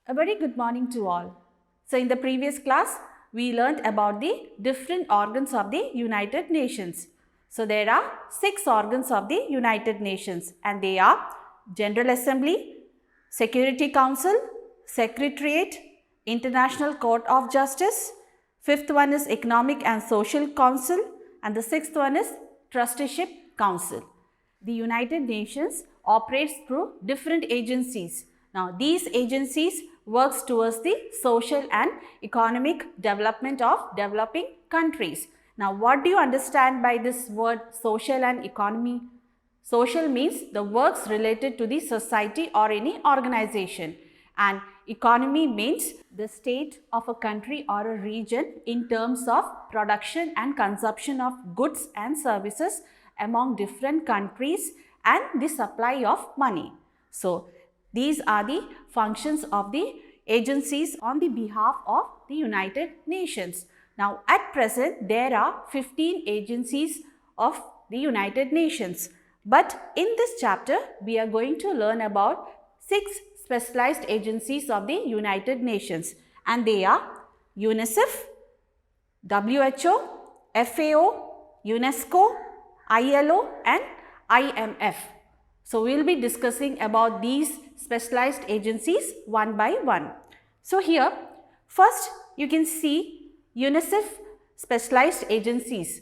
A very good morning to all. So in the previous class, we learnt about the different organs of the United Nations. So there are 6 organs of the United Nations and they are General Assembly, Security Council, Secretariat, International Court of Justice, 5th one is Economic and Social Council and the 6th one is Trusteeship Council. The United Nations operates through different agencies. Now these agencies works towards the social and economic development of developing countries. Now what do you understand by this word social and economy? Social means the works related to the society or any organization, and economy means the state of a country or a region in terms of production and consumption of goods and services among different countries and the supply of money. So these are the functions of the agencies on the behalf of the United Nations. Now at present there are 15 agencies of the United Nations. But in this chapter we are going to learn about 6 specialized agencies of the United Nations, and they are UNICEF, WHO, FAO, UNESCO, ILO and IMF. So we will be discussing about these specialized agencies one by one. So here first you can see UNICEF specialized agencies.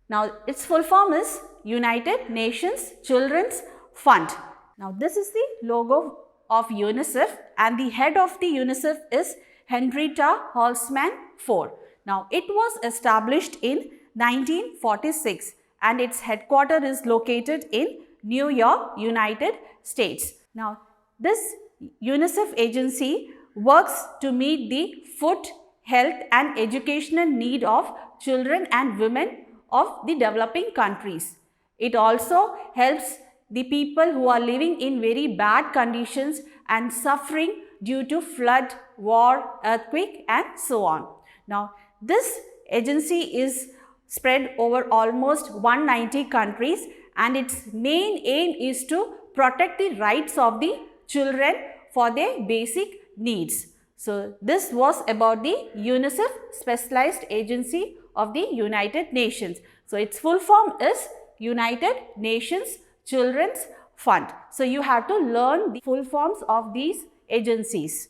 Now its full form is United Nations Children's Fund. Now this is the logo of UNICEF and the head of the UNICEF is Henrietta Holzman IV. Now it was established in 1946 and its headquarters is located in New York, United States. Now this UNICEF agency works to meet the food, health and educational need of children and women of the developing countries. It also helps the people who are living in very bad conditions and suffering due to flood, war, earthquake and so on. Now this agency is spread over almost 190 countries and its main aim is to protect the rights of the children for their basic needs. So this was about the UNICEF specialized agency of the United Nations. So its full form is United Nations Children's Fund. So you have to learn the full forms of these agencies.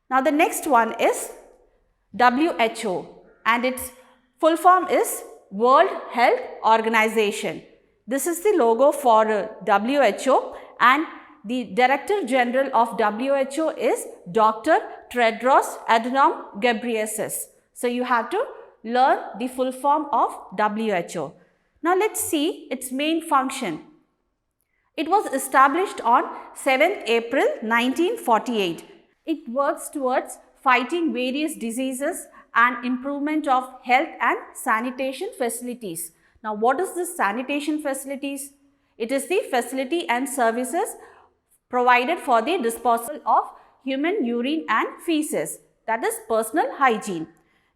Now the next one is WHO and its full form is World Health Organization. This is the logo for WHO and the Director General of WHO is Dr. Tedros Adhanom Ghebreyesus. So you have to learn the full form of WHO. Now let's see its main function. It was established on 7th April 1948. It works towards fighting various diseases and improvement of health and sanitation facilities. Now what is this sanitation facilities? It is the facility and services provided for the disposal of human urine and feces, that is personal hygiene.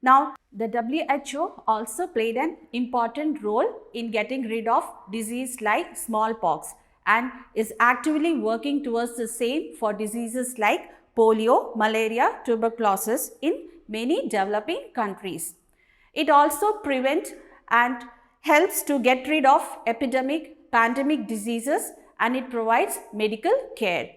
Now the WHO also played an important role in getting rid of disease like smallpox and is actively working towards the same for diseases like polio, malaria, tuberculosis in many developing countries. It also prevents and helps to get rid of pandemic diseases and it provides medical care.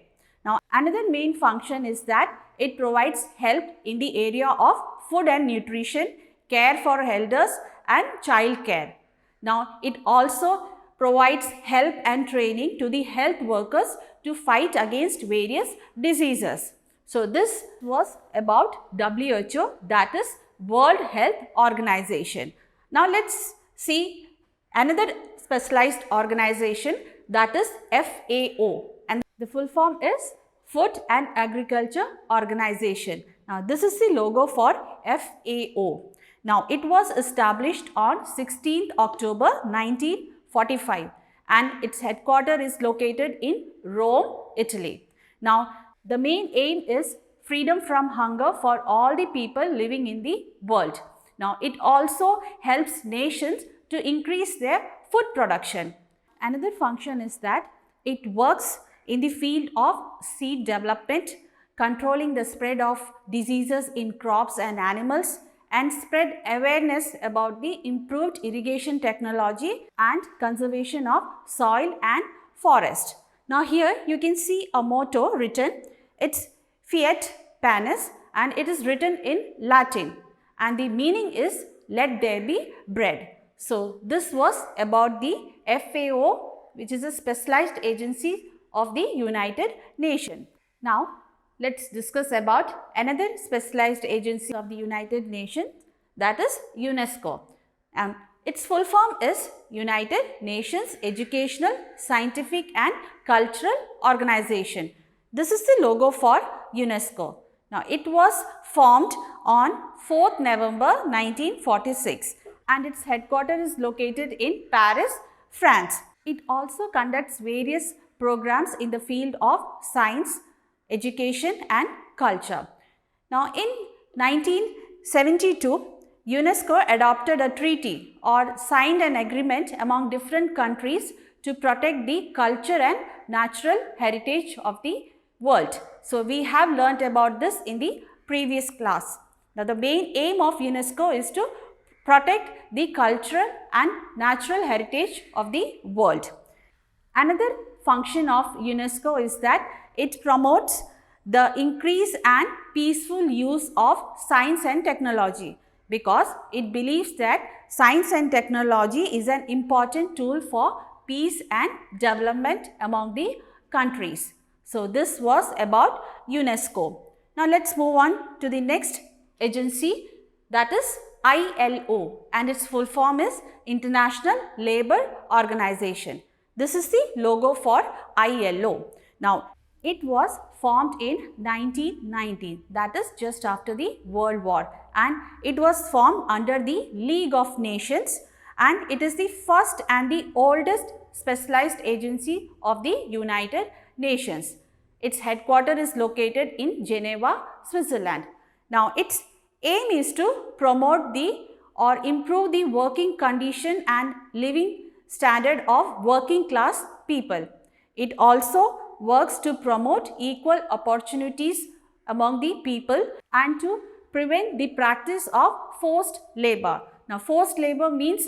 Now another main function is that it provides help in the area of food and nutrition, care for elders and child care. Now it also provides help and training to the health workers to fight against various diseases. So this was about WHO, that is World Health Organization. Now let's see another specialized organization, that is FAO, and the full form is Food and Agriculture Organization. Now this is the logo for FAO. Now it was established on 16th October 1945 and its headquarters is located in Rome, Italy. Now the main aim is freedom from hunger for all the people living in the world. Now it also helps nations to increase their food production. Another function is that it works in the field of seed development, controlling the spread of diseases in crops and animals, and spread awareness about the improved irrigation technology and conservation of soil and forest. Now here you can see a motto written. It's Fiat Panis and it is written in Latin, and the meaning is let there be bread. So this was about the FAO, which is a specialized agency of the United Nations. Now let's discuss about another specialized agency of the United Nations, that is UNESCO. And its full form is United Nations Educational, Scientific and Cultural Organization. This is the logo for UNESCO. Now it was formed on 4th November 1946 and its headquarters is located in Paris, France. It also conducts various programs in the field of science, education and culture. Now in 1972, UNESCO adopted a treaty or signed an agreement among different countries to protect the culture and natural heritage of the world. So we have learnt about this in the previous class. Now the main aim of UNESCO is to protect the cultural and natural heritage of the world. Another function of UNESCO is that it promotes the increase and peaceful use of science and technology, because it believes that science and technology is an important tool for peace and development among the countries. So this was about UNESCO. Now let's move on to the next agency, that is ILO, and its full form is International Labour Organization. This is the logo for ILO. Now it was formed in 1919, that is just after the World War, and it was formed under the League of Nations, and it is the first and the oldest specialized agency of the United Nations. Its headquarters is located in Geneva, Switzerland. Now its aim is to promote or improve the working condition and living standard of working class people. It also works to promote equal opportunities among the people and to prevent the practice of forced labor. Now forced labor means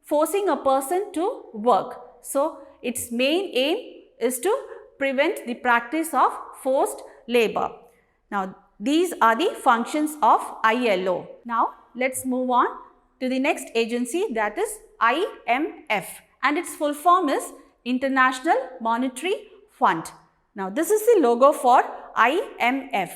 forcing a person to work. So its main aim is to prevent the practice of forced labor. Now these are the functions of ILO. Now let's move on to the next agency, that is IMF, and its full form is International Monetary Fund. Now this is the logo for IMF.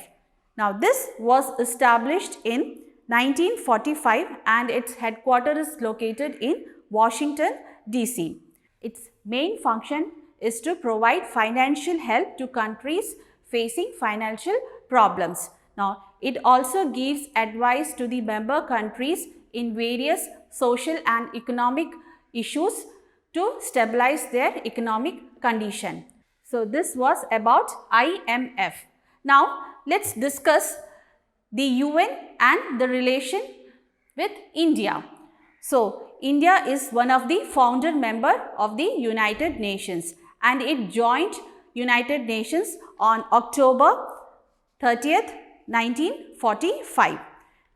Now this was established in 1945 and its headquarters is located in Washington DC. Its main function is to provide financial help to countries facing financial problems. Now it also gives advice to the member countries in various social and economic issues to stabilize their economic condition. So this was about IMF. Now let's discuss the UN and the relation with India. So India is one of the founder member of the United Nations and it joined United Nations on October 30th, 1945.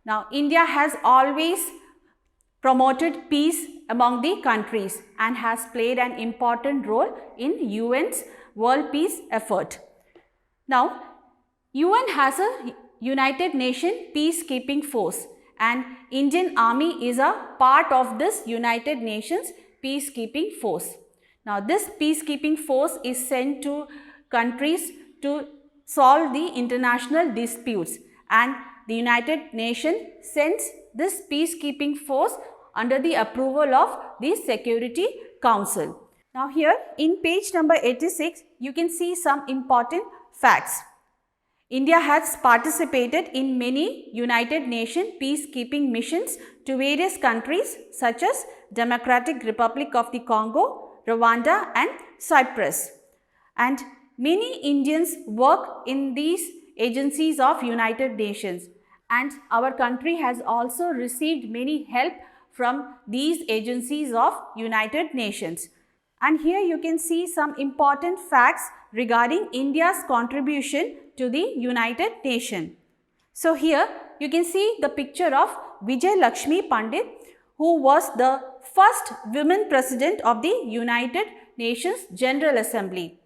Now India has always promoted peace among the countries and has played an important role in UN's world peace effort. Now UN has a United Nations peacekeeping force and Indian Army is a part of this United Nations peacekeeping force. Now this peacekeeping force is sent to countries to solve the international disputes, and the United Nations sends this peacekeeping force under the approval of the Security Council. Now here in page number 86, you can see some important facts. India has participated in many United Nations peacekeeping missions to various countries such as Democratic Republic of the Congo, Rwanda and Cyprus. And many Indians work in these agencies of United Nations, and our country has also received many help from these agencies of United Nations. And here you can see some important facts regarding India's contribution to the United Nations. So here you can see the picture of Vijaya Laxmi Pandit, who was the first women president of the United Nations General Assembly.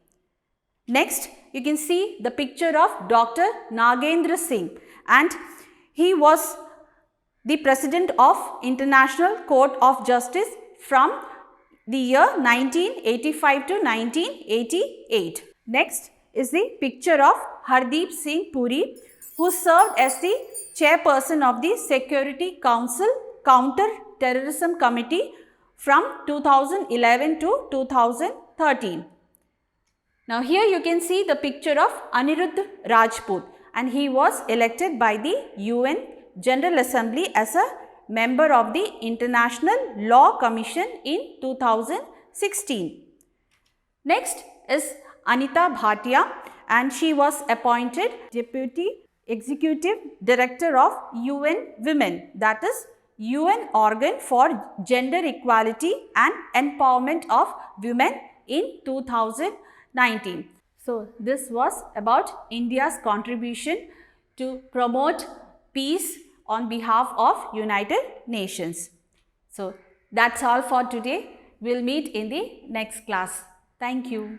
Next, you can see the picture of Dr. Nagendra Singh, and he was the president of International Court of Justice from the year 1985 to 1988. Next is the picture of Hardeep Singh Puri, who served as the chairperson of the Security Council Counter-Terrorism Committee from 2011 to 2013. Now here you can see the picture of Aniruddha Rajput, and he was elected by the UN General Assembly as a member of the International Law Commission in 2016. Next is Anita Bhatia, and she was appointed Deputy Executive Director of UN Women, that is UN organ for gender equality and empowerment of women in 2019. So this was about India's contribution to promote peace on behalf of United Nations. So that's all for today. We'll meet in the next class. Thank you.